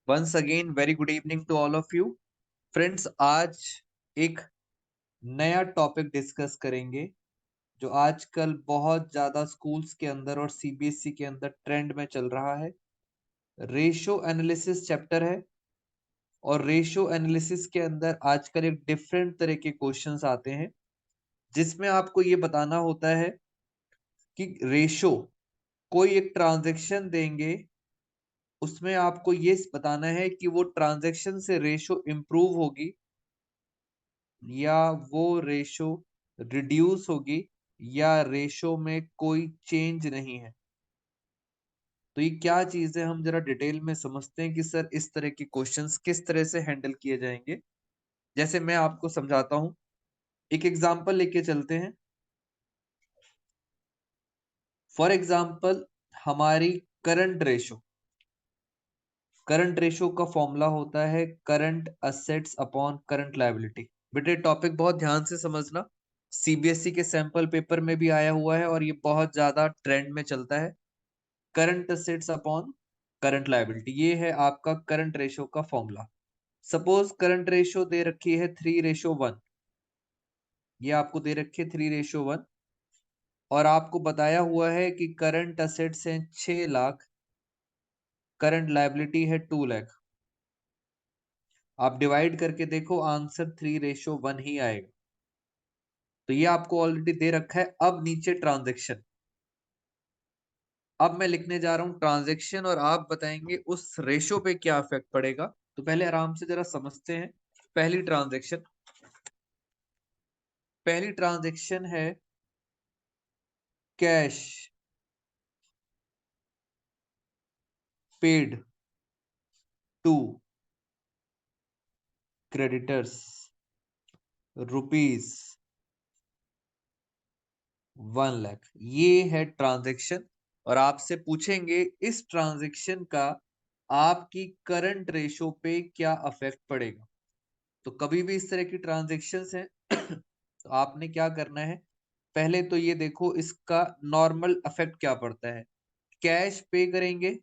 Once again very good evening to all of you friends. आज एक नया topic discuss करेंगे जो आजकल बहुत ज्यादा स्कूल्स के अंदर और सीबीएसई के अंदर ट्रेंड में चल रहा है। रेशो एनालिसिस चैप्टर है और रेशो एनालिसिस के अंदर आजकल एक डिफरेंट तरह के क्वेश्चंस आते हैं जिसमें आपको ये बताना होता है कि रेशो कोई एक ट्रांजैक्शन देंगे, उसमें आपको ये बताना है कि वो ट्रांजैक्शन से रेशो इंप्रूव होगी या वो रेशो रिड्यूस होगी या रेशो में कोई चेंज नहीं है। तो ये क्या चीज है, हम जरा डिटेल में समझते हैं कि सर इस तरह के क्वेश्चंस किस तरह से हैंडल किए जाएंगे। जैसे मैं आपको समझाता हूं, एक एग्जांपल लेके चलते हैं। फॉर एग्जांपल, हमारी करंट रेशो का फॉर्मूला होता है current assets upon current liability. बेटे टॉपिक बहुत ध्यान से समझना, सीबीएसई के सैंपल पेपर में भी आया हुआ है और ये बहुत ज्यादा ट्रेंड में चलता है। Current assets upon current liability, ये है आपका करंट रेशो का फॉर्मूला। सपोज करंट रेशो दे रखी है 3:1, ये आपको दे रखी है 3:1 और आपको बताया हुआ है कि करंट असेट्स हैं 6 लाख, करंट लायबिलिटी है 2 लाख। आप डिवाइड करके देखो, आंसर 3:1 ही आएगा। तो ये आपको ऑलरेडी दे रखा है। अब नीचे ट्रांजैक्शन, अब मैं लिखने जा रहा हूं ट्रांजैक्शन और आप बताएंगे उस रेशो पे क्या इफेक्ट पड़ेगा। तो पहले आराम से जरा समझते हैं। पहली ट्रांजैक्शन है cash paid to creditors rupees 1 lakh. ये है ट्रांजैक्शन और आपसे पूछेंगे इस ट्रांजैक्शन का आपकी करंट रेशो पे क्या अफेक्ट पड़ेगा। तो कभी भी इस तरह की ट्रांजैक्शंस हैं तो आपने क्या करना है, पहले तो ये देखो इसका नॉर्मल अफेक्ट क्या पड़ता है। कैश पे करेंगे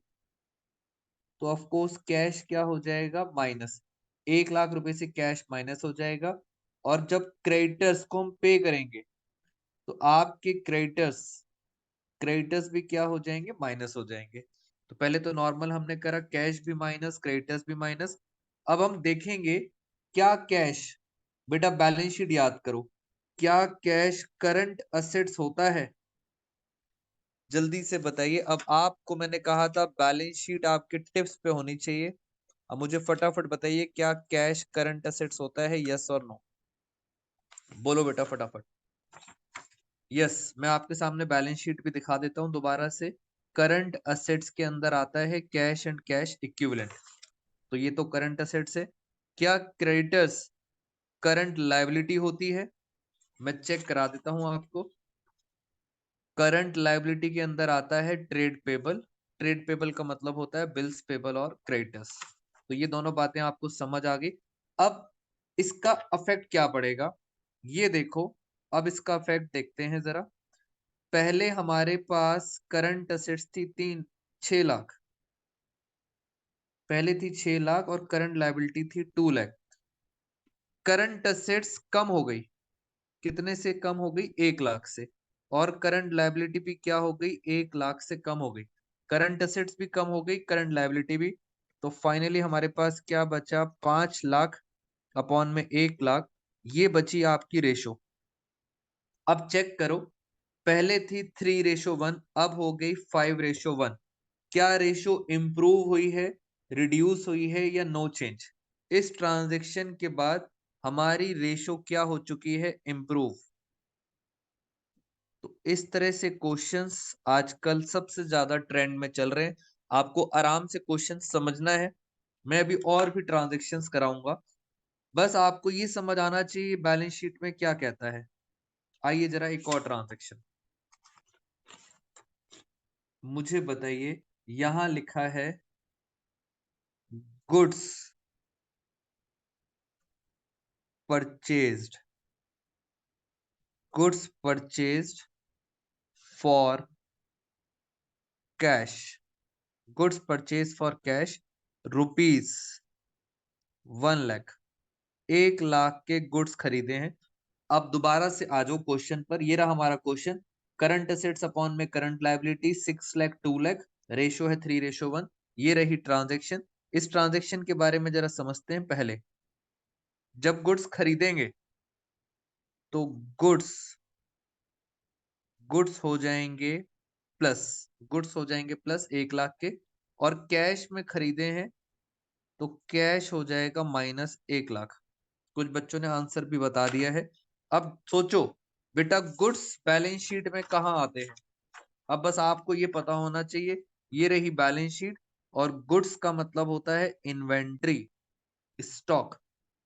तो ऑफ कोर्स कैश क्या हो जाएगा, माइनस। 1 लाख रुपए से कैश माइनस हो जाएगा। और जब क्रेडिटर्स को हम पे करेंगे तो आपके क्रेडिटर्स भी क्या हो जाएंगे, माइनस हो जाएंगे। तो पहले तो नॉर्मल हमने करा, कैश भी माइनस क्रेडिटर्स भी माइनस। अब हम देखेंगे क्या कैश, बेटा बैलेंस शीट याद करो, क्या कैश करंट असेट्स होता है? जल्दी से बताइए। अब आपको मैंने कहा था बैलेंस शीट आपके टिप्स पे होनी चाहिए। अब मुझे फटाफट बताइए, क्या कैश करंट असेट्स होता है, यस और नो? बोलो बेटा फटाफट। यस, मैं आपके सामने बैलेंस शीट भी दिखा देता हूं दोबारा से। करंट असेट्स के अंदर आता है कैश एंड कैश इक्विवेलेंट। तो ये तो करंट असेट्स है। क्या क्रेडिटर्स करंट लायबिलिटी होती है? मैं चेक करा देता हूं आपको। करंट लायबिलिटी के अंदर आता है ट्रेड पेबल। ट्रेड पेबल का मतलब होता है बिल्स पेबल और क्रेडिटर्स। तो ये दोनों बातें आपको समझ आ गई। अब इसका अफेक्ट क्या पड़ेगा ये देखो। अब इसका अफेक्ट देखते हैं जरा। पहले हमारे पास करंट असेट्स थी 6 लाख, पहले थी 6 लाख और करंट लायबिलिटी थी 2 लाख। करंट असेट्स कम हो गई, कितने से कम हो गई, 1 लाख से। और करंट लायबिलिटी भी क्या हो गई, 1 लाख से कम हो गई। करंट असेट्स भी कम हो गई, करंट लायबिलिटी भी। तो फाइनली हमारे पास क्या बचा, 5 लाख अपॉन में 1 लाख। ये बची आपकी रेशो। अब चेक करो, पहले थी 3:1, अब हो गई 5:1। क्या रेशो इंप्रूव हुई है, रिड्यूस हुई है या नो चेंज? इस ट्रांजैक्शन के बाद हमारी रेशो क्या हो चुकी है, इंप्रूव। तो इस तरह से क्वेश्चंस आजकल सबसे ज्यादा ट्रेंड में चल रहे हैं। आपको आराम से क्वेश्चन समझना है। मैं अभी और भी ट्रांजैक्शंस कराऊंगा, बस आपको ये समझ आना चाहिए बैलेंस शीट में क्या कहता है। आइए जरा एक और ट्रांजैक्शन मुझे बताइए। यहां लिखा है goods purchased, goods purchased for cash, goods purchase for cash rupees 1 lakh, 1 lakh के गुड्स खरीदे हैं। अब दोबारा से आ जाओ क्वेश्चन पर, ये रहा हमारा क्वेश्चन। करंट असेट्स अपॉन में current liability 6 lakh 2 lakh, ratio है 3:1। ये रही ट्रांजेक्शन। इस ट्रांजेक्शन के बारे में जरा समझते हैं पहले। जब गुड्स खरीदेंगे तो गुड्स गुड्स हो जाएंगे प्लस, गुड्स हो जाएंगे प्लस 1 लाख के, और कैश में खरीदे हैं तो कैश हो जाएगा माइनस 1 लाख। कुछ बच्चों ने आंसर भी बता दिया है। अब सोचो बेटा, गुड्स बैलेंस शीट में कहाँ आते हैं? अब बस आपको ये पता होना चाहिए, ये रही बैलेंस शीट, और गुड्स का मतलब होता है इन्वेंट्री, स्टॉक।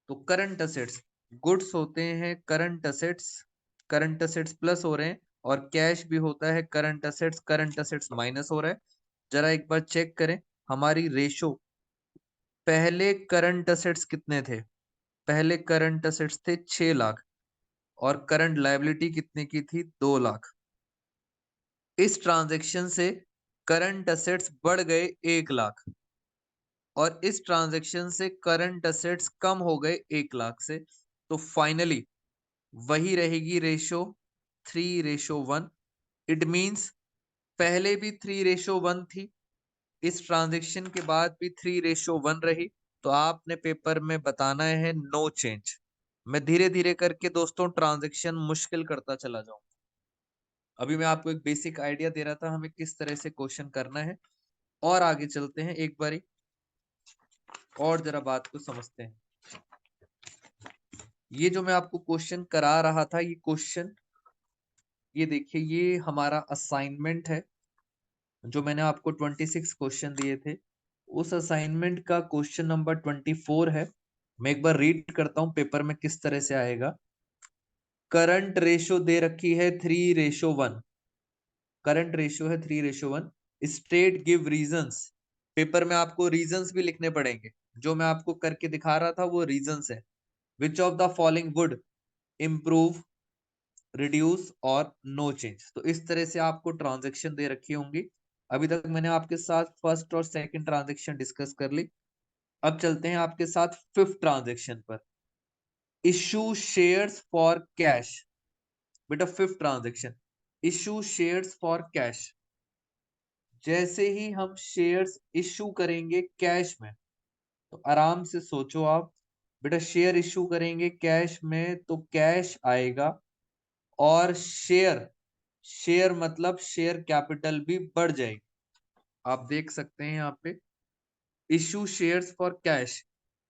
तो करंट असेट्स, गुड्स होते हैं current assets, current assets plus हो रहे हैं, और कैश भी होता है करंट असेट्स माइनस हो रहा है। जरा एक बार चेक करें हमारी रेशो। पहले करंट असेट्स कितने थे? पहले करंट असेट्स थे 6 लाख, और करंट लायबिलिटी कितने की थी? 2 लाख। इस ट्रांजेक्शन से करंट असेट्स बढ़ गए 1 लाख, और इस ट्रांजेक्शन से करंट असेट्स कम हो गए 1 लाख से। तो फाइनली वही रहेगी रेशो 3:1। इट मींस पहले भी 3:1 थी, इस ट्रांजेक्शन के बाद भी 3:1 रही। तो आपने पेपर में बताना है नो चेंज। मैं धीरे धीरे करके दोस्तों ट्रांजेक्शन मुश्किल करता चला जाऊं। अभी मैं आपको एक बेसिक आइडिया दे रहा था हमें किस तरह से क्वेश्चन करना है, और आगे चलते हैं एक बारी और जरा बात को समझते हैं। ये जो मैं आपको क्वेश्चन करा रहा था, ये क्वेश्चन, ये देखिए, ये हमारा असाइनमेंट है जो मैंने आपको 26 क्वेश्चन दिए थे। उस असाइनमेंट का क्वेश्चन नंबर 24 है। मैं एक बार रीड करता हूं पेपर में किस तरह से आएगा। करंट रेशो दे रखी है 3:1, करंट रेशो है 3:1। स्टेट गिव रीजंस, पेपर में आपको रीजंस भी लिखने पड़ेंगे। जो मैं आपको करके दिखा रहा था वो रीजंस है। Which of the following would improve, reduce और नो चेंज। तो इस तरह से आपको ट्रांजेक्शन दे रखी होंगी। अभी तक मैंने आपके साथ फर्स्ट और सेकंड ट्रांजेक्शन डिस्कस कर ली। अब चलते हैं आपके साथ फिफ्थ ट्रांजेक्शन पर। Issue shares for cash. बेटा fifth transaction, issue shares for cash. जैसे ही हम शेयर्स इशू करेंगे कैश में, तो आराम से सोचो आप बेटा, शेयर इशू करेंगे कैश में तो कैश आएगा, और शेयर, शेयर मतलब शेयर कैपिटल भी बढ़ जाएगी। आप देख सकते हैं यहाँ पे इशू शेयर्स फॉर कैश,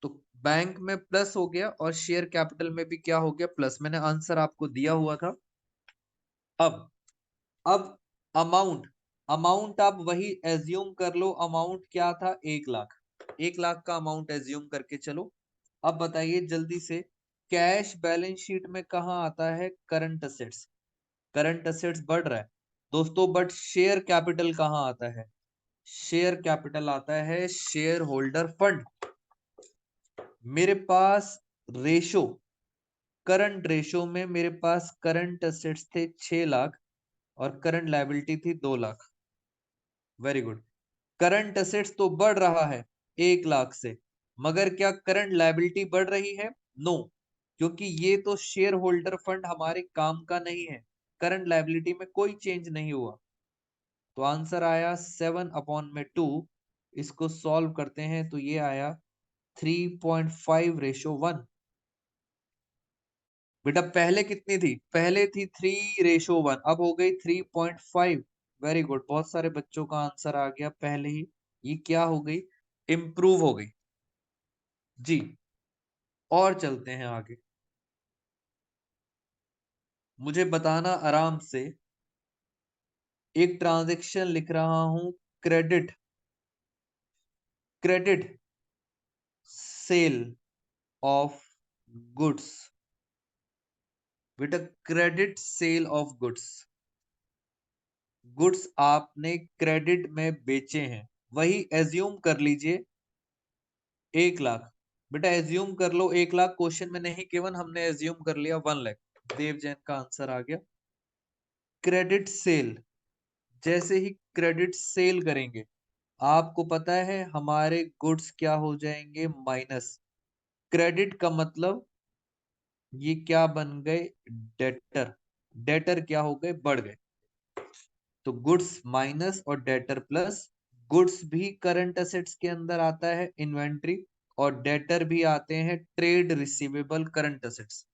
तो बैंक में प्लस हो गया और शेयर कैपिटल में भी क्या हो गया? प्लस। मैंने आंसर आपको दिया हुआ था। अब अमाउंट, अमाउंट आप वही एज्यूम कर लो। अमाउंट क्या था? 1 लाख, 1 लाख का अमाउंट एज्यूम करके चलो। अब बताइए जल्दी से, कैश बैलेंस शीट में कहाँ आता है? करंट असेट्स, करंट असेट्स बढ़ रहा है दोस्तों, बट शेयर कैपिटल कहाँ आता है? शेयर कैपिटल आता है शेयर होल्डर फंड। मेरे पास रेशो, करंट रेशो में मेरे पास करंट असेट्स थे 6 लाख और करंट लायबिलिटी थी 2 lakh. Very good. Current assets तो बढ़ रहा है 1 लाख से, मगर क्या करंट लायबिलिटी बढ़ रही है? नो, क्योंकि ये तो शेयर होल्डर फंड हमारे काम का नहीं है। करंट लायबिलिटी में कोई चेंज नहीं हुआ। तो आंसर आया 7/2। इसको सॉल्व करते हैं तो ये आया 3.5:1। बेटा पहले कितनी थी? पहले थी 3:1, अब हो गई 3.5। वेरी गुड, बहुत सारे बच्चों का आंसर आ गया पहले ही। ये क्या हो गई? इंप्रूव हो गई जी। और चलते हैं आगे। मुझे बताना आराम से, एक ट्रांजैक्शन लिख रहा हूं, credit, credit sale of goods. बेटा credit sale of goods, goods आपने क्रेडिट में बेचे हैं, वही एज्यूम कर लीजिए 1 लाख। बेटा एज्यूम कर लो 1 लाख, क्वेश्चन में नहीं केवल हमने एज्यूम कर लिया 1 लाख। देव जैन का आंसर आ गया। क्रेडिट सेल, जैसे ही क्रेडिट सेल करेंगे, आपको पता है हमारे गुड्स क्या हो जाएंगे माइनस। क्रेडिट का मतलब ये क्या बन गए, डेटर। डेटर क्या हो गए, बढ़ गए। तो गुड्स माइनस और डेटर प्लस। गुड्स भी करंट असेट्स के अंदर आता है, इन्वेंट्री, और डेटर भी आते हैं ट्रेड रिसीवेबल करंट असेट्स।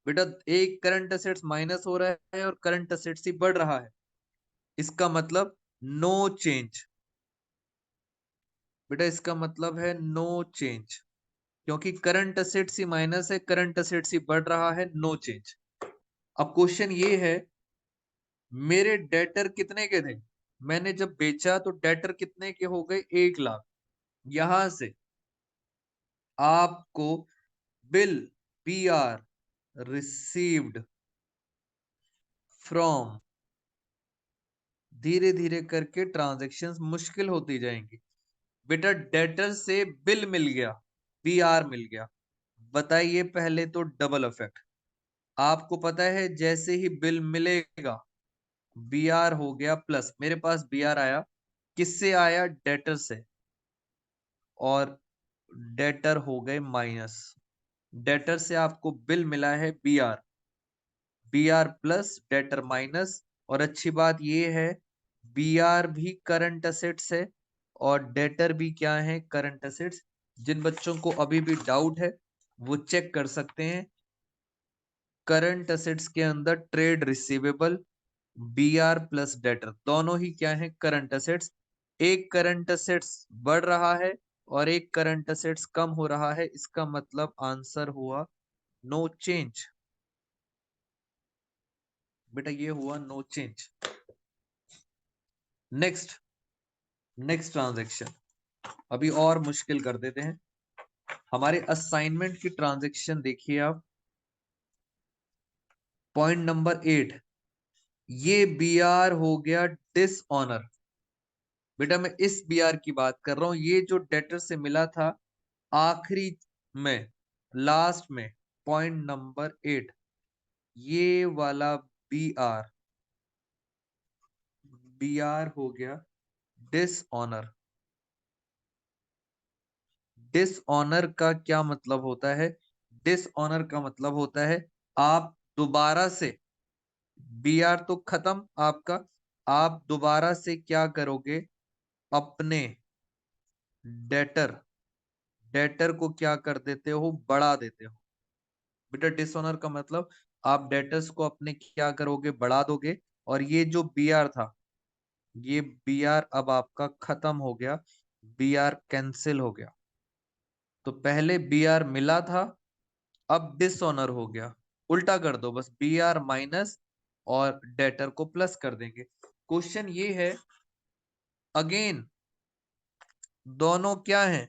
बेटा एक करंट असेट्स माइनस हो रहा है और करंट असेट्स ही बढ़ रहा है, इसका मतलब नो चेंज। बेटा इसका मतलब है नो चेंज, क्योंकि करंट असेट्स ही माइनस है, करंट असेट्स ही बढ़ रहा है, नो चेंज। अब क्वेश्चन ये है, मेरे डेटर कितने के थे, मैंने जब बेचा तो डेटर कितने के हो गए, 1 लाख। यहां से आपको bill, B R received from, धीरे धीरे करके ट्रांजैक्शंस मुश्किल होती जाएंगी। बेटा डेटर से बिल मिल गया, बी आर मिल गया, बताइए पहले तो डबल इफेक्ट। आपको पता है जैसे ही बिल मिलेगा बी आर हो गया प्लस, मेरे पास बी आर आया, किससे आया, डेटर से, और डेटर हो गए माइनस। डेटर से आपको बिल मिला है B R, B R plus debtor minus. और अच्छी बात यह है बी आर भी करंट असेट्स है और डेटर भी क्या है, करंट असेट्स। जिन बच्चों को अभी भी डाउट है वो चेक कर सकते हैं, करंट असेट्स के अंदर trade receivable, B R plus debtor दोनों ही क्या है, करंट असेट्स। एक करंट असेट्स बढ़ रहा है और एक करंट असेट्स कम हो रहा है, इसका मतलब आंसर हुआ नो चेंज। बेटा ये हुआ no change. Next, next transaction अभी और मुश्किल कर देते हैं। हमारे असाइनमेंट की ट्रांजेक्शन देखिए आप, पॉइंट नंबर 8, ये बी आर हो गया डिसऑनर। बेटा मैं इस बी आर की बात कर रहा हूं, ये जो डेटर से मिला था आखिरी में, लास्ट में, पॉइंट नंबर 8, ये वाला बी आर, बी आर हो गया डिसऑनर। डिसऑनर का क्या मतलब होता है, डिसऑनर का मतलब होता है आप दोबारा से, बी आर तो खत्म आपका, आप दोबारा से क्या करोगे, अपने डेटर, डेटर को क्या कर देते हो, बढ़ा देते हो। बेटा डिसऑनर का मतलब आप डेटर्स को अपने क्या करोगे, बढ़ा दोगे। और ये जो बी आर था, ये बी आर अब आपका खत्म हो गया, बी आर कैंसिल हो गया। तो पहले बी आर मिला था, अब डिसऑनर हो गया, उल्टा कर दो बस, बी आर माइनस और डेटर को प्लस कर देंगे। क्वेश्चन ये है, अगेन दोनों क्या है,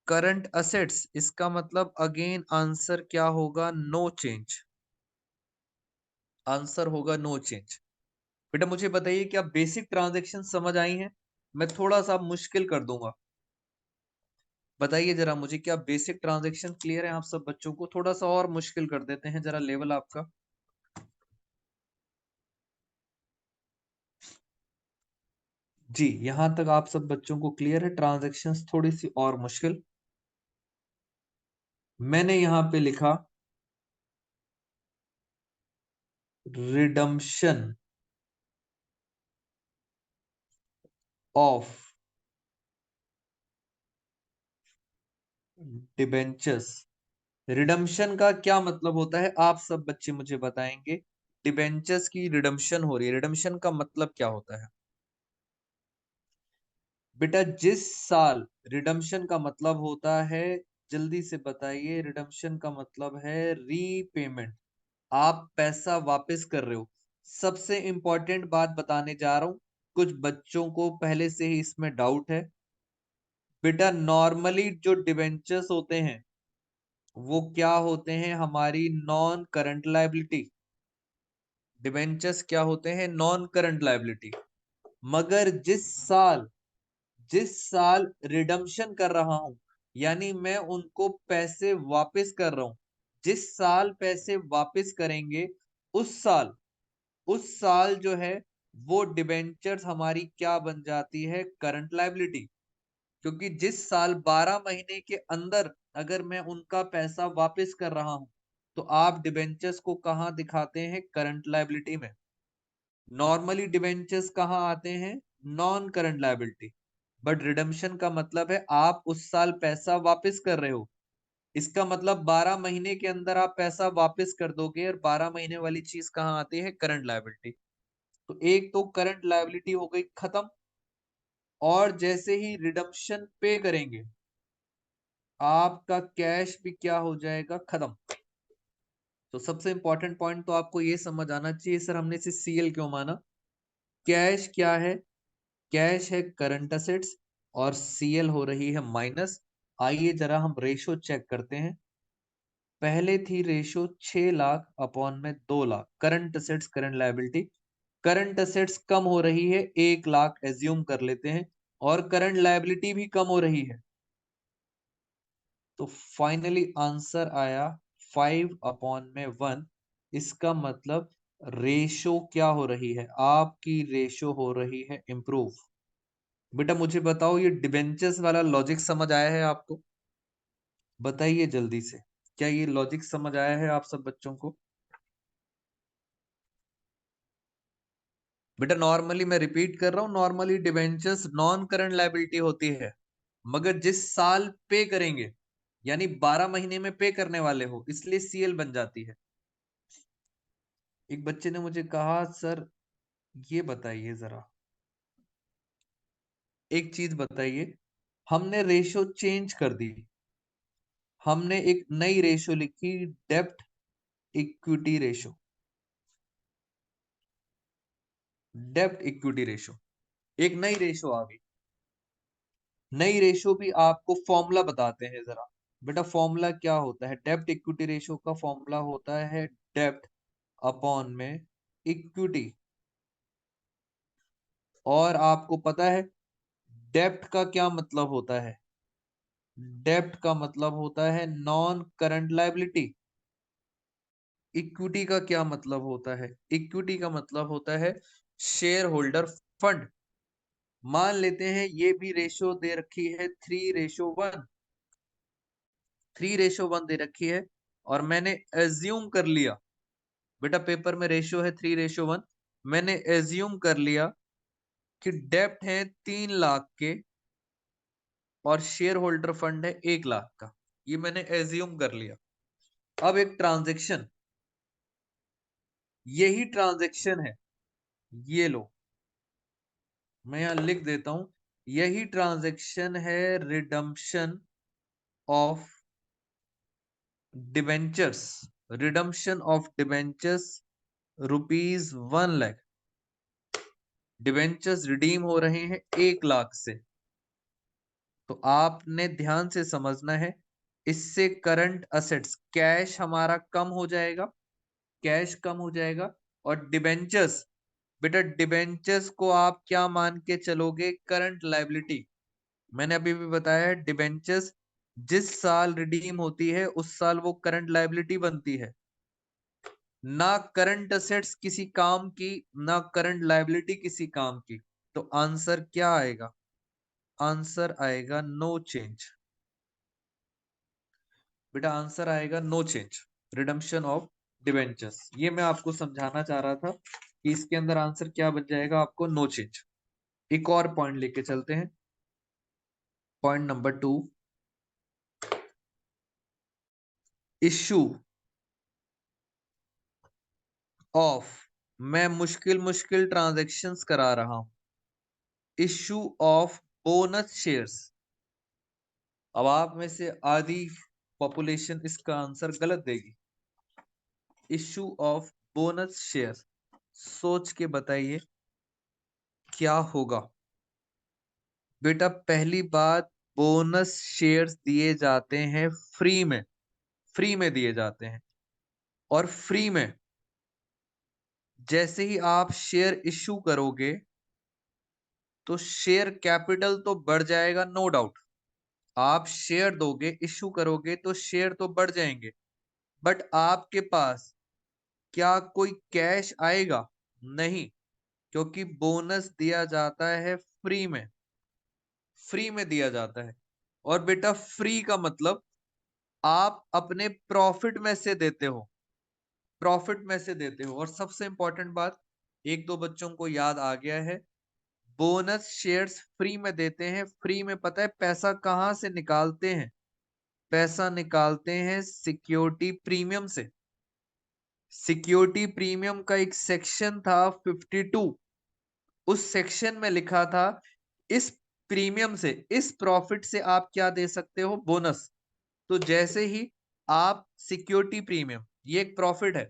करंट असेट्स, इसका मतलब अगेन आंसर क्या होगा, नो चेंज। आंसर होगा नो चेंज। बेटा मुझे बताइए क्या बेसिक ट्रांजैक्शन समझ आई हैं, मैं थोड़ा सा मुश्किल कर दूंगा। बताइए जरा मुझे, क्या बेसिक ट्रांजैक्शन क्लियर है आप सब बच्चों को, थोड़ा सा और मुश्किल कर देते हैं जरा लेवल आपका। जी यहां तक आप सब बच्चों को क्लियर है, ट्रांजैक्शंस थोड़ी सी और मुश्किल। मैंने यहां पे लिखा रिडम्पशन ऑफ डिबेंचर्स। रिडम्पशन का क्या मतलब होता है आप सब बच्चे मुझे बताएंगे, डिबेंचर्स की रिडम्पशन हो रही है, रिडम्पशन का मतलब क्या होता है। बेटा जिस साल, रिडम्पशन का मतलब होता है, जल्दी से बताइए, रिडम्पशन का मतलब है रीपेमेंट, आप पैसा वापस कर रहे हो। सबसे इंपॉर्टेंट बात बताने जा रहा हूं, कुछ बच्चों को पहले से ही इसमें डाउट है। बेटा नॉर्मली जो डिबेंचर्स होते हैं वो क्या होते हैं, हमारी नॉन करंट लायबिलिटी। डिबेंचर्स क्या होते हैं, नॉन करंट लायबिलिटी। मगर जिस साल रिडम्पशन कर रहा हूं, यानी मैं उनको पैसे वापस कर रहा हूं, जिस साल पैसे वापस करेंगे उस साल जो है वो डिबेंचर्स हमारी क्या बन जाती है, करंट लायबिलिटी। क्योंकि जिस साल 12 महीने के अंदर अगर मैं उनका पैसा वापस कर रहा हूं, तो आप डिबेंचर्स को कहां दिखाते हैं, करंट लायबिलिटी में। नॉर्मली डिबेंचर्स कहां आते हैं, non current liability. But redemption का मतलब है आप उस साल पैसा वापस कर रहे हो। इसका मतलब 12 महीने के अंदर आप पैसा वापस कर दोगे, और 12 महीने वाली चीज कहां आती है, करंट लायबिलिटी। तो एक तो करंट लायबिलिटी हो गई खत्म, और जैसे ही रिडम्पशन पे करेंगे आपका कैश भी क्या हो जाएगा, खत्म। तो सबसे इंपॉर्टेंट पॉइंट तो आपको ये समझ आना चाहिए, सर हमने इसे सीएल क्यों माना। कैश क्या है, कैश है करंट असेट्स, और सीएल हो रही है माइनस। आइए जरा हम रेशो चेक करते हैं। पहले थी रेशो 6 लाख अपॉन में 2 lakh, current assets current liability. Current assets कम हो रही है, 1 लाख एज्यूम कर लेते हैं, और करंट लायबिलिटी भी कम हो रही है। तो फाइनली आंसर आया 5 अपॉन में 1। इसका मतलब रेशो क्या हो रही है, आपकी रेशो हो रही है इंप्रूव। बेटा मुझे बताओ, ये डिबेंचर्स वाला लॉजिक समझ आया है आपको? बताइए जल्दी से, क्या ये लॉजिक समझ आया है आप सब बच्चों को? बेटा नॉर्मली मैं रिपीट कर रहा हूं, normally debentures non current liability होती है, मगर जिस साल पे करेंगे, यानी 12 महीने में पे करने वाले हो, इसलिए सीएल बन जाती है। एक बच्चे ने मुझे कहा सर ये बताइए जरा, एक चीज बताइए, हमने रेशो चेंज कर दी, हमने एक नई रेशो लिखी, डेब्ट इक्विटी रेशो। डेब्ट इक्विटी रेशो, एक नई रेशो आ गई। नई रेशो भी आपको फॉर्मूला बताते हैं जरा। बेटा फॉर्मूला क्या होता है, डेब्ट इक्विटी रेशो का फॉर्मूला होता है डेब्ट अपॉन में इक्विटी। और आपको पता है डेब्ट का क्या मतलब होता है, डेब्ट का मतलब होता है नॉन करंट लायबिलिटी। इक्विटी का क्या मतलब होता है, इक्विटी का मतलब होता है शेयर होल्डर फंड। मान लेते हैं ये भी रेशो दे रखी है 3:1, 3:1 दे रखी है, और मैंने एज्यूम कर लिया, बेटा पेपर में रेशो है 3:1, मैंने एज्यूम कर लिया कि डेप्ट है 3 लाख के, और शेयर होल्डर फंड है 1 लाख का। ये मैंने एज्यूम कर लिया। अब एक ट्रांजेक्शन, यही ट्रांजेक्शन है, ये लो मैं यहां लिख देता हूं, यही ट्रांजेक्शन है redemption of debentures, redemption of debentures ₹1 lakh. Debentures redeem हो रहे हैं 1 लाख से। तो आपने ध्यान से समझना है, इससे करंट असेट्स कैश हमारा कम हो जाएगा, कैश कम हो जाएगा। और डिबेंचर्स, बेटा डिबेंचर्स को आप क्या मान के चलोगे, करंट लायबिलिटी। मैंने अभी भी बताया है डिबेंचर्स जिस साल रिडीम होती है उस साल वो करंट लायबिलिटी बनती है। ना करंट असेट्स किसी काम की, ना करंट लायबिलिटी किसी काम की। तो आंसर क्या आएगा, आंसर आएगा नो चेंज। बेटा आंसर आएगा no change, redemption of debentures. ये मैं आपको समझाना चाह रहा था कि इसके अंदर आंसर क्या बन जाएगा, आपको नो चेंज। एक और पॉइंट लेके चलते हैं, पॉइंट नंबर 2, इश्यू ऑफ, मैं मुश्किल मुश्किल ट्रांजैक्शंस करा रहा हूं, इश्यू ऑफ बोनस शेयर्स। अब आप में से आधी पॉपुलेशन इसका आंसर गलत देगी। इश्यू ऑफ बोनस शेयर, सोच के बताइए क्या होगा। बेटा पहली बात, बोनस शेयर्स दिए जाते हैं फ्री में, फ्री में दिए जाते हैं। और फ्री में जैसे ही आप शेयर इश्यू करोगे तो शेयर कैपिटल तो बढ़ जाएगा, नो डाउट। आप शेयर दोगे, इश्यू करोगे तो शेयर तो बढ़ जाएंगे, बट आपके पास क्या कोई कैश आएगा, नहीं। क्योंकि बोनस दिया जाता है फ्री में, फ्री में दिया जाता है। और बेटा फ्री का मतलब आप अपने प्रॉफिट में से देते हो, प्रॉफिट में से देते हो। और सबसे इंपॉर्टेंट बात, एक दो बच्चों को याद आ गया है, बोनस शेयर्स फ्री में देते हैं। फ्री में पता है पैसा कहां से निकालते हैं? पैसा निकालते हैं सिक्योरिटी प्रीमियम से। सिक्योरिटी प्रीमियम का एक सेक्शन था 52, उस सेक्शन में लिखा था इस प्रीमियम से, इस प्रॉफिट से आप क्या दे सकते हो? बोनस। तो जैसे ही आप सिक्योरिटी प्रीमियम, ये एक प्रॉफिट है,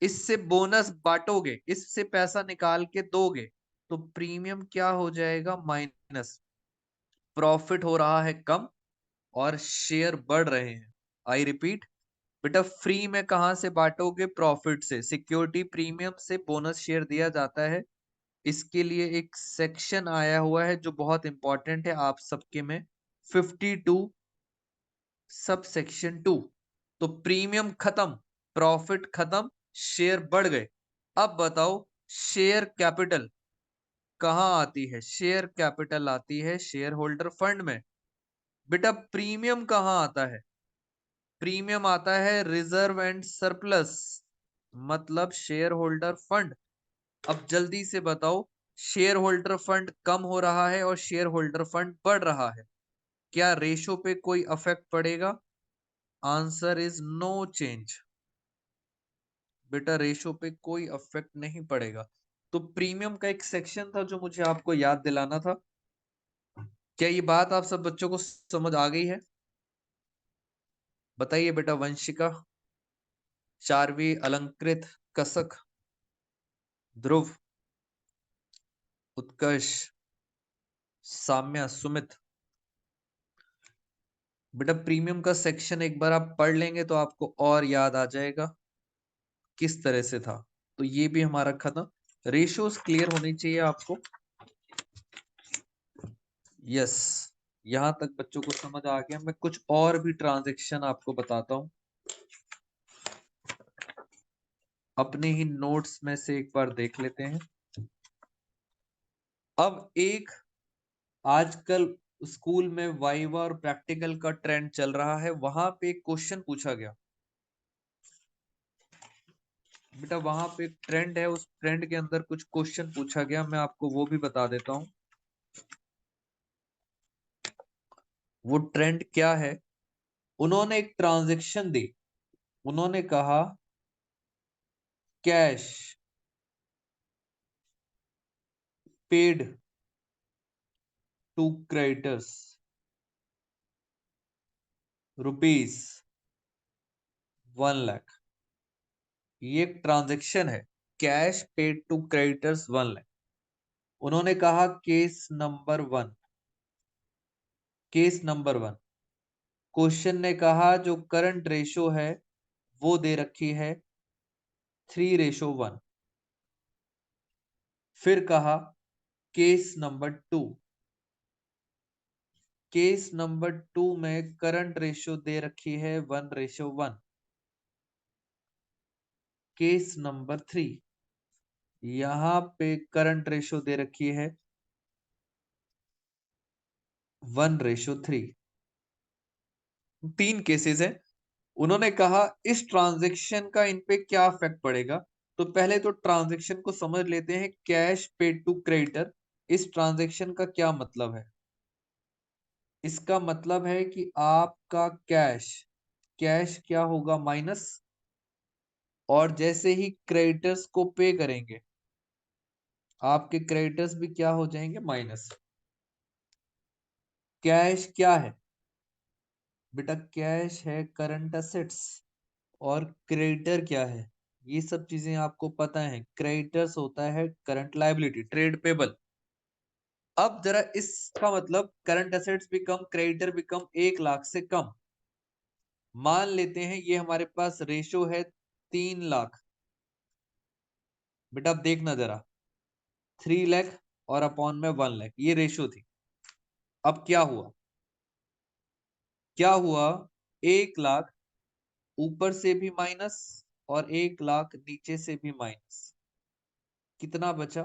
इससे बोनस बांटोगे, इससे पैसा निकाल के दोगे, तो प्रीमियम क्या हो जाएगा? माइनस। प्रॉफिट हो रहा है कम और शेयर बढ़ रहे हैं। आई रिपीट, बेटा फ्री में कहां से बांटोगे? प्रॉफिट से। सिक्योरिटी प्रीमियम से बोनस शेयर दिया जाता है, इसके लिए एक सेक्शन आया हुआ है जो बहुत इंपॉर्टेंट है आप सबके में, 52 सब सेक्शन 2। तो प्रीमियम खत्म, प्रॉफिट खत्म, शेयर बढ़ गए। अब बताओ शेयर कैपिटल कहां आती है? शेयर कैपिटल आती है शेयर होल्डर फंड में। बेटा प्रीमियम कहां आता है? प्रीमियम आता है रिजर्व एंड सरप्लस, मतलब शेयर होल्डर फंड। अब जल्दी से बताओ, शेयर होल्डर फंड कम हो रहा है और शेयर होल्डर फंड बढ़ रहा है, क्या रेशो पे कोई अफेक्ट पड़ेगा? Answer is no change. Beta ratio पे कोई अफेक्ट नहीं पड़ेगा। तो प्रीमियम का एक सेक्शन था जो मुझे आपको याद दिलाना था। क्या ये बात आप सब बच्चों को समझ आ गई है? बताइए बेटा वंशिका, चारवी, अलंकृत, कसक, ध्रुव, उत्कर्ष, साम्या, सुमित। बेटा प्रीमियम का सेक्शन एक बार आप पढ़ लेंगे तो आपको और याद आ जाएगा किस तरह से था। तो ये भी हमारा खत्म। रेशियोज क्लियर होनी चाहिए आपको। यस, यहां तक बच्चों को समझ आ गया। मैं कुछ और भी ट्रांजैक्शन आपको बताता हूं, अपने ही नोट्स में से एक बार देख लेते हैं। अब एक आजकल स्कूल में वाइवा और प्रैक्टिकल का ट्रेंड चल रहा है, वहां पे एक क्वेश्चन पूछा गया। बेटा वहां पे एक ट्रेंड है, उस ट्रेंड के अंदर कुछ क्वेश्चन पूछा गया, मैं आपको वो भी बता देता हूं। वो ट्रेंड क्या है? उन्होंने एक ट्रांजैक्शन दी, उन्होंने कहा cash paid to creditors rupees 1 lakh. ये एक ट्रांजैक्शन है, cash paid to creditors 1 lakh. उन्होंने कहा case number 1, case number 1, question ने कहा जो करंट रेशो है वो दे रखी है 3:1। फिर कहा केस नंबर 2, केस नंबर 2 में करंट रेशो दे रखी है 1:1। केस नंबर 3, यहां पे करंट रेशो दे रखी है 1:3। 3 केसेस है। उन्होंने कहा इस ट्रांजैक्शन का इन पे क्या इफेक्ट पड़ेगा। तो पहले तो ट्रांजैक्शन को समझ लेते हैं, कैश पेड टू क्रेडिटर। इस ट्रांजैक्शन का क्या मतलब है? इसका मतलब है कि आपका कैश, कैश क्या होगा? माइनस। और जैसे ही क्रेडिटर्स को पे करेंगे, आपके क्रेडिटर्स भी क्या हो जाएंगे? माइनस। कैश क्या है? बेटा कैश है करंट असेट्स। और क्रेडिटर क्या है? ये सब चीजें आपको पता है। क्रेडिटर्स होता है करंट लायबिलिटी, ट्रेड पेबल। अब जरा इसका मतलब करंट असेट्स भी कम, क्रेडिटर भी कम, 1 लाख से कम। मान लेते हैं ये हमारे पास रेशो है 3 लाख। बेटा अब देखना जरा, 3 लाख और अपॉन में 1 लाख, ये रेशो थी। अब क्या हुआ? क्या हुआ? 1 लाख ऊपर से भी माइनस और 1 लाख नीचे से भी माइनस। कितना बचा?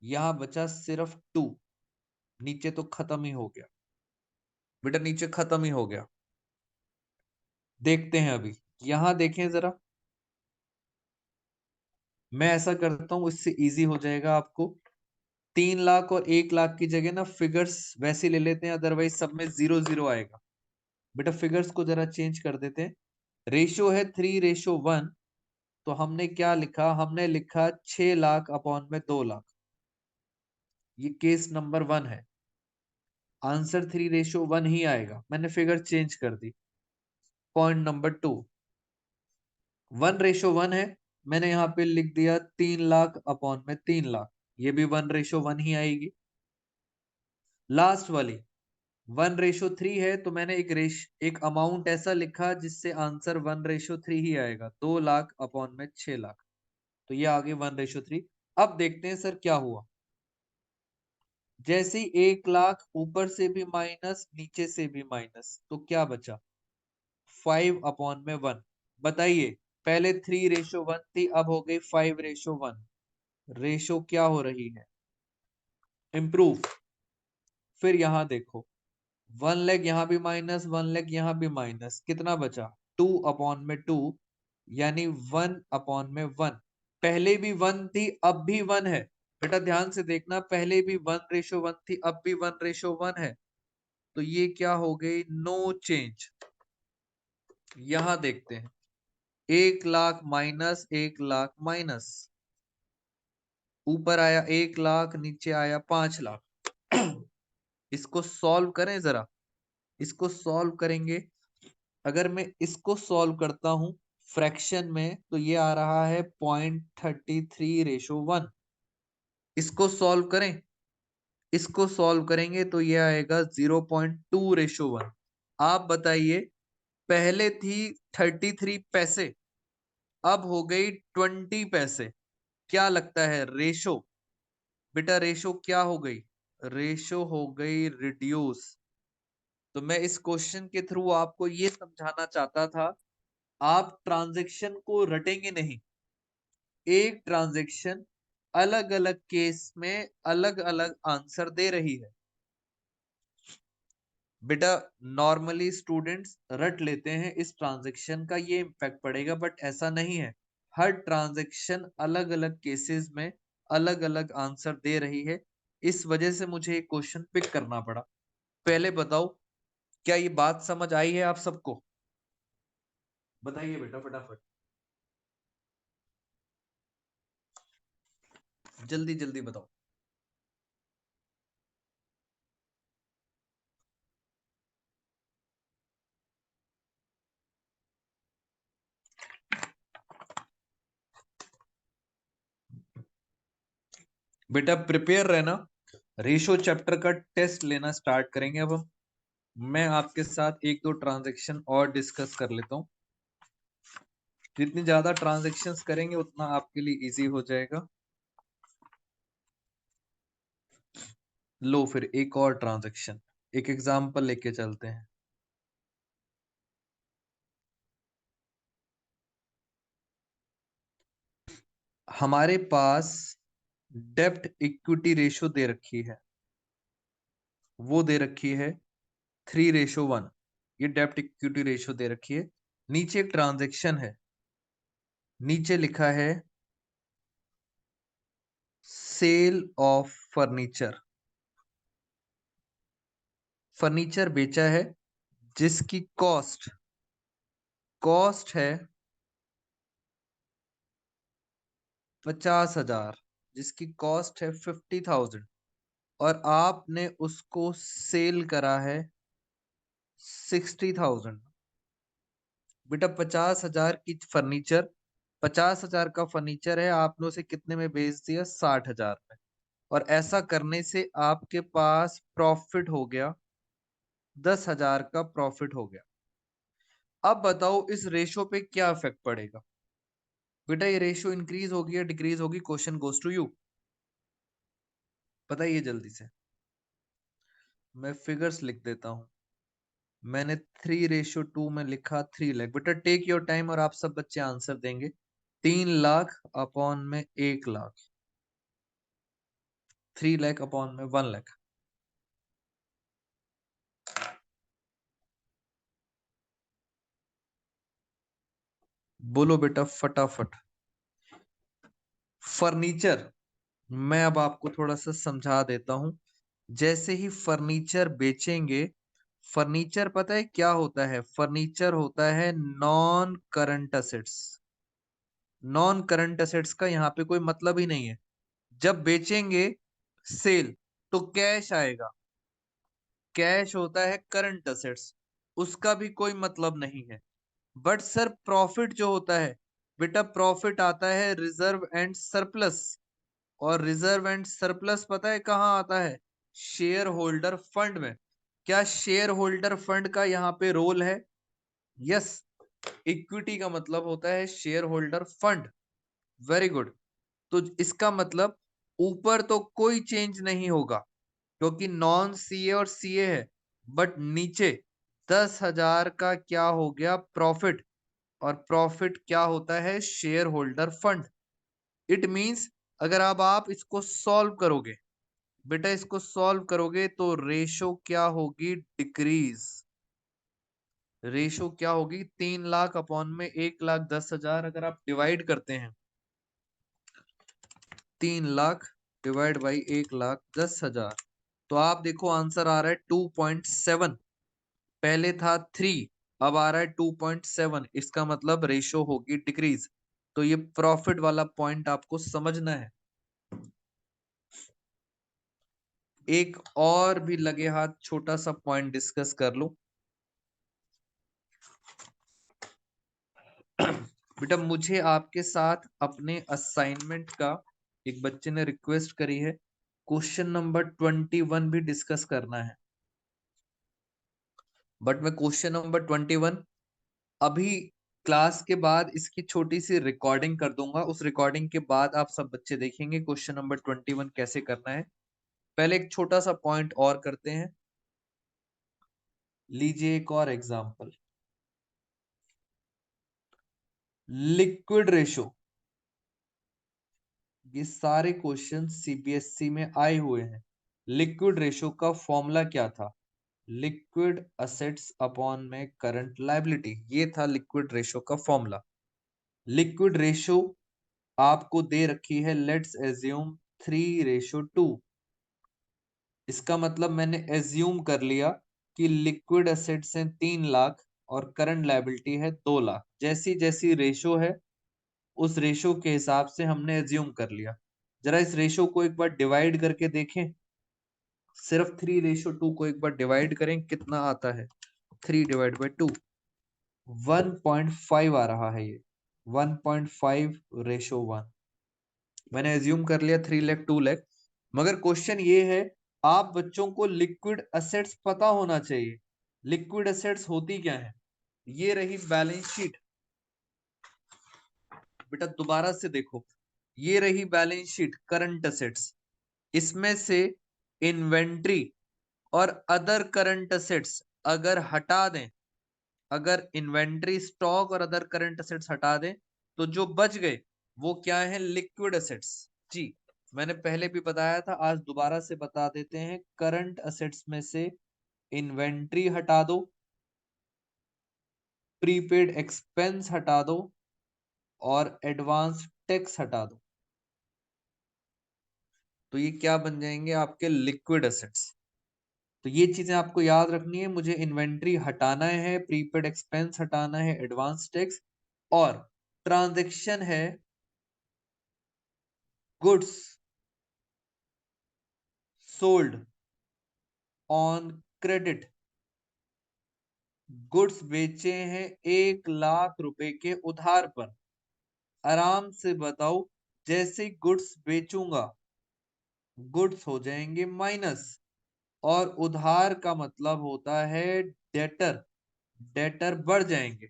यहां बचा सिर्फ 2, नीचे तो खत्म ही हो गया बेटा, नीचे खत्म ही हो गया। देखते हैं अभी, यहां देखें जरा, मैं ऐसा करता हूं इससे इजी हो जाएगा आपको। 3 लाख और 1 लाख की जगह ना फिगर्स वैसे ले लेते हैं, अदरवाइज सब में 0 0 आएगा। बेटा फिगर्स को जरा चेंज कर देते हैं। रेशो है 3:1, तो हमने क्या लिखा, हमने लिखा 6 लाख अपॉन में 2 लाख। ये केस नंबर 1 है, आंसर 3:1 ही आएगा। मैंने फिगर चेंज कर दी। पॉइंट नंबर 2, 1:1 है, मैंने यहाँ पे लिख दिया 3 लाख अपॉन में 3 लाख, ये भी 1:1 ही आएगी। लास्ट वाली 1:3 है, तो मैंने एक अमाउंट ऐसा लिखा जिससे आंसर 1:3 ही आएगा, 2 लाख अपॉन में 6 लाख, तो ये आगे 1:3। अब देखते हैं सर क्या हुआ। जैसे ही 1 लाख ऊपर से भी माइनस नीचे से भी माइनस, तो क्या बचा, 5/1। बताइए, पहले 3:1 थी, अब हो गई 5:1। रेशो क्या हो रही है, इंप्रूव। फिर यहां देखो, 1 लाख यहां भी माइनस, 1 लाख यहां भी माइनस, कितना बचा, 2/2, यानी 1/1। पहले भी 1 थी, अब भी 1 है। बेटा ध्यान से देखना, पहले भी 1:1 थी, अब भी 1:1 है, तो ये क्या हो गई, नो चेंज। यहां देखते हैं, 1 लाख माइनस 1 लाख माइनस, ऊपर आया 1 लाख, नीचे आया 5 लाख। इसको सॉल्व करें जरा, इसको सॉल्व करेंगे। अगर मैं इसको सॉल्व करता हूं फ्रैक्शन में, तो ये आ रहा है 0.33:1। इसको सॉल्व करें, इसको सॉल्व करेंगे तो ये आएगा 0.2:1। आप बताइए, पहले थी 33 पैसे, अब हो गई 20 पैसे, क्या लगता है रेशो, बेटा रेशो क्या हो गई, रेशो हो गई रिड्यूस। तो मैं इस क्वेश्चन के थ्रू आपको ये समझाना चाहता था, आप ट्रांजैक्शन को रटेंगे नहीं, एक ट्रांजैक्शन अलग अलग केस में अलग अलग आंसर दे रही है। बेटा नॉर्मली स्टूडेंट्स रट लेते हैं इस ट्रांजैक्शन का ये इम्पैक्ट पड़ेगा, बट ऐसा नहीं है। हर ट्रांजैक्शन अलग अलग केसेस में अलग अलग आंसर दे रही है, इस वजह से मुझे एक क्वेश्चन पिक करना पड़ा। पहले बताओ, क्या ये बात समझ आई है आप सबको, बताइए बेटा फटाफट, जल्दी जल्दी बताओ। बेटा प्रिपेयर रहना, रेशो चैप्टर का टेस्ट लेना स्टार्ट करेंगे अब हम। मैं आपके साथ एक दो ट्रांजैक्शन और डिस्कस कर लेता हूँ। जितनी ज्यादा ट्रांजैक्शंस करेंगे उतना आपके लिए इजी हो जाएगा। लो फिर एक और ट्रांजैक्शन, एक एग्जांपल लेके चलते हैं। हमारे पास डेब्ट इक्विटी रेशो दे रखी है, वो दे रखी है 3:1। ये डेब्ट इक्विटी रेशो दे रखी है। नीचे एक ट्रांजैक्शन है, नीचे लिखा है सेल ऑफ फर्नीचर। फर्नीचर बेचा है जिसकी कॉस्ट कॉस्ट है 50,000, जिसकी कॉस्ट है 50,000, और आपने उसको सेल करा है 60,000। बेटा 50,000 की फर्नीचर, 50,000 का फर्नीचर है, आपने उसे कितने में बेच दिया, 60,000 में। और ऐसा करने से आपके पास प्रॉफिट हो गया 10,000 का प्रॉफिट हो गया। अब बताओ इस रेशो पे क्या इफेक्ट पड़ेगा। बेटा ये रेशो इंक्रीज होगी या डिक्रीज होगी, क्वेश्चन गोस टू यू, बताइए जल्दी से। मैं फिगर्स लिख देता हूं। मैंने 3:2 में लिखा 3 लाख। बेटा टेक योर टाइम और आप सब बच्चे आंसर देंगे। 3 लाख अपॉन में 1 लाख, 3 लाख अपॉन में 1 लाख। बोलो बेटा फटाफट। फर्नीचर, मैं अब आपको थोड़ा सा समझा देता हूं। जैसे ही फर्नीचर बेचेंगे, फर्नीचर पता है क्या होता है? फर्नीचर होता है non current assets. Non current assets का यहाँ पे कोई मतलब ही नहीं है। जब बेचेंगे सेल, तो कैश आएगा। कैश होता है करंट असेट्स, उसका भी कोई मतलब नहीं है। बट सर प्रॉफिट जो होता है, बेटा प्रॉफिट आता है रिजर्व एंड सरप्लस। और रिजर्व एंड सरप्लस पता है कहाँ आता है? शेयर होल्डर फंड में। क्या शेयर होल्डर फंड का यहाँ पे रोल है? यस। इक्विटी का मतलब होता है share holder fund. Very good. तो इसका मतलब ऊपर तो कोई चेंज नहीं होगा क्योंकि नॉन सीए और सीए है। बट नीचे 10,000 का क्या हो गया? प्रॉफिट। और प्रॉफिट क्या होता है? Share holder fund. It means अगर अब आप इसको सॉल्व करोगे, बेटा इसको सॉल्व करोगे तो रेशो क्या होगी? डिक्रीज। रेशो क्या होगी? 3 लाख अपॉन में 1,10,000। अगर आप डिवाइड करते हैं 3 लाख डिवाइड बाई 1,10,000, तो आप देखो आंसर आ रहा है 2.7। पहले था 3, अब आ रहा है 2.7। इसका मतलब रेशो होगी डिक्रीज। तो ये प्रॉफिट वाला पॉइंट आपको समझना है। एक और भी लगे हाथ छोटा सा पॉइंट डिस्कस कर लो। बेटा मुझे आपके साथ अपने असाइनमेंट का, एक बच्चे ने रिक्वेस्ट करी है, क्वेश्चन नंबर 21 भी डिस्कस करना है। बट मैं क्वेश्चन नंबर 21 अभी क्लास के बाद इसकी छोटी सी रिकॉर्डिंग कर दूंगा। उस रिकॉर्डिंग के बाद आप सब बच्चे देखेंगे क्वेश्चन नंबर 21 कैसे करना है। पहले एक छोटा सा पॉइंट और करते हैं। लीजिए एक और एग्जांपल। Liquid ratio. ये सारे क्वेश्चन सीबीएसई में आए हुए हैं। लिक्विड रेशो का फॉर्मूला क्या था? लिक्विड असेट्स अपॉन में करंट लायबिलिटी। ये था लिक्विड रेशो का फॉर्मूला। लिक्विड रेशो आपको दे रखी है, लेट्स एज्यूम 3:2। इसका मतलब मैंने एज्यूम कर लिया कि लिक्विड असेट्स हैं 3 लाख और करंट लायबिलिटी है 2 लाख। जैसी जैसी रेशो है उस रेशो के हिसाब से हमने एज्यूम कर लिया। जरा इस रेशो को एक बार डिवाइड करके देखें। सिर्फ 3:2 को एक बार डिवाइड करें, कितना आता है? 3/2 1.5 आ रहा है। ये 1.5:1। मैंने एज्यूम कर लिया 3 लाख 2 लाख। मगर क्वेश्चन ये है, आप बच्चों को लिक्विड असेट्स पता होना चाहिए। लिक्विड असेट्स होती क्या है? ये रही बैलेंस शीट। बेटा दोबारा से देखो, ये रही बैलेंस शीट करंट असेट्स। इसमें से इन्वेंट्री और अदर करंट असेट्स अगर हटा दें, अगर इन्वेंट्री स्टॉक और अदर करंट असेट्स हटा दें, तो जो बच गए वो क्या है? Liquid assets. जी मैंने पहले भी बताया था, आज दोबारा से बता देते हैं। करंट असेट्स में से इन्वेंट्री हटा दो, प्रीपेड एक्सपेंस हटा दो और एडवांस टैक्स हटा दो, तो ये क्या बन जाएंगे? आपके लिक्विड असेट्स। तो ये चीजें आपको याद रखनी है। मुझे इन्वेंट्री हटाना है, प्रीपेड एक्सपेंस हटाना है, एडवांस टैक्स, और ट्रांजैक्शन है goods sold on credit. Goods बेचे हैं 1 लाख रुपए के उधार पर। आराम से बताओ, जैसे गुड्स बेचूंगा गुड्स हो जाएंगे माइनस, और उधार का मतलब होता है डेटर। डेटर बढ़ जाएंगे।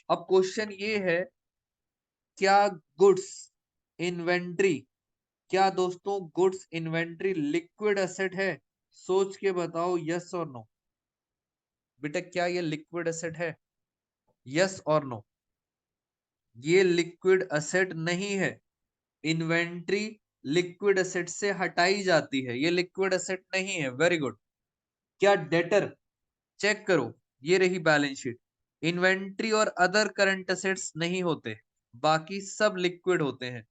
अब क्वेश्चन ये है, क्या गुड्स इन्वेंट्री, क्या दोस्तों गुड्स इन्वेंट्री लिक्विड एसेट है? सोच के बताओ, यस और नो। बेटा क्या ये लिक्विड एसेट है? यस और नो? ये लिक्विड एसेट नहीं है। इन्वेंट्री लिक्विड एसेट से हटाई जाती है, ये लिक्विड एसेट नहीं है। Very good. क्या डेटर? चेक करो, ये रही बैलेंस शीट। इन्वेंट्री और अदर करंट एसेट्स नहीं होते, बाकी सब लिक्विड होते हैं।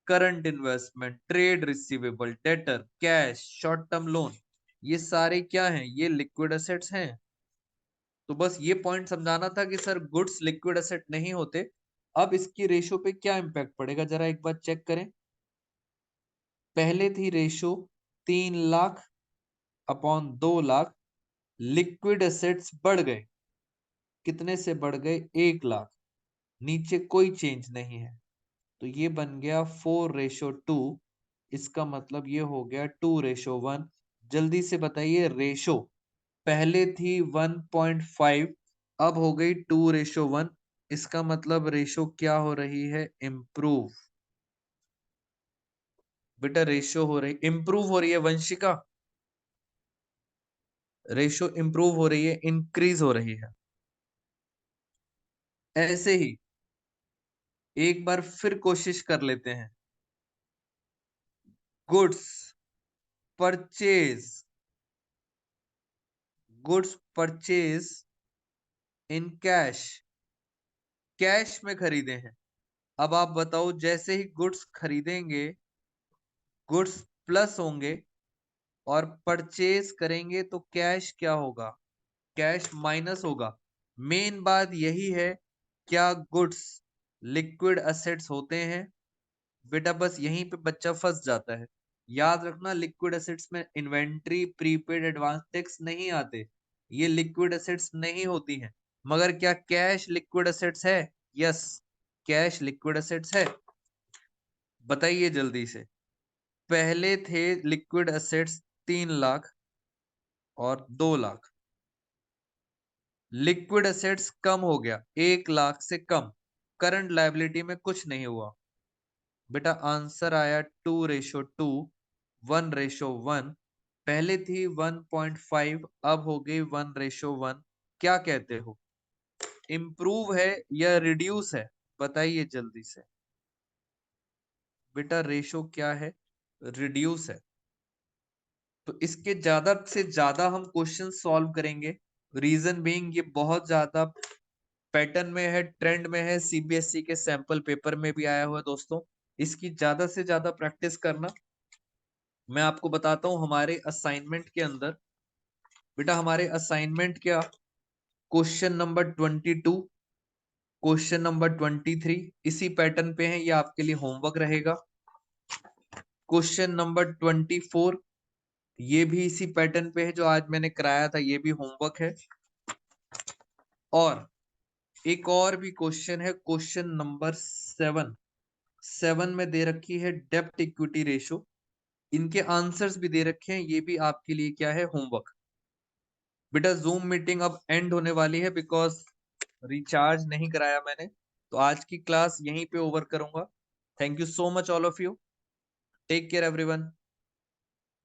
Current investment, trade receivable, debtor, cash, short term loan, ये सारे क्या हैं? ये लिक्विड एसेट्स हैं। तो बस ये पॉइंट समझाना था कि सर गुड्स लिक्विड एसेट नहीं होते। अब इसकी रेशो पे क्या इंपैक्ट पड़ेगा, जरा एक बार चेक करें। पहले थी ratio 3 lakh upon 2 lakh, liquid assets बढ़ गए। कितने से बढ़ गए? 1 लाख। नीचे कोई चेंज नहीं है, तो ये बन गया 4:2। इसका मतलब ये हो गया 2:1। जल्दी से बताइए रेशो। पहले थी 1.5, अब हो गई 2:1। इसका मतलब रेशो क्या हो रही है? इम्प्रूव। बेटा रेशो हो रही, इम्प्रूव हो रही है वंशिका। रेशो इम्प्रूव हो रही है, इंक्रीज हो रही है। ऐसे ही एक बार फिर कोशिश कर लेते हैं। Goods purchase, goods purchase in cash, cash में खरीदे हैं। अब आप बताओ, जैसे ही गुड्स खरीदेंगे, गुड्स प्लस होंगे और परचेज करेंगे तो कैश क्या होगा? कैश माइनस होगा। मेन बात यही है, क्या गुड्स लिक्विड एसेट्स होते हैं? बेटा बस यहीं पे बच्चा फंस जाता है। याद रखना, लिक्विड एसेट्स में इन्वेंट्री, प्रीपेड, एडवांस टैक्स नहीं आते, ये लिक्विड एसेट्स नहीं होती हैं। मगर क्या कैश लिक्विड एसेट्स है? यस, कैश लिक्विड एसेट्स है। बताइए जल्दी से। पहले थे लिक्विड एसेट्स 3 लाख और 2 लाख, लिक्विड एसेट्स कम हो गया 1 लाख से कम, करंट लायबिलिटी में कुछ नहीं हुआ। बेटा आंसर आया 2:2, 1:1। पहले थी 1.5, अब हो गई 1:1। क्या कहते हो, इम्प्रूव है या रिड्यूस है? बताइए जल्दी से। बेटा रेशो क्या है? रिड्यूस है। तो इसके ज्यादा से ज्यादा हम क्वेश्चन सॉल्व करेंगे। रीजन बीइंग ये बहुत ज्यादा पैटर्न में है, ट्रेंड में है, सीबीएसई के सैंपल पेपर में भी आया हुआ है दोस्तों। इसकी ज्यादा से ज्यादा प्रैक्टिस करना। मैं आपको बताता हूं हमारे असाइनमेंट के अंदर, बेटा हमारे असाइनमेंट क्या, क्वेश्चन नंबर 22, क्वेश्चन नंबर 23 इसी पैटर्न पे है, ये आपके लिए होमवर्क रहेगा। क्वेश्चन नंबर 24 ये भी इसी पैटर्न पे है, जो आज मैंने कराया था, ये भी होमवर्क है। और एक और भी क्वेश्चन है, क्वेश्चन नंबर 7 में दे रखी है डेब्ट इक्विटी रेशो। इनके आंसर्स भी दे रखे हैं, ये भी आपके लिए क्या है? होमवर्क। बेटा जूम मीटिंग अब एंड होने वाली है, बिकॉज रिचार्ज नहीं कराया मैंने, तो आज की क्लास यहीं पे ओवर करूंगा। Thank you so much all of you. Take care everyone.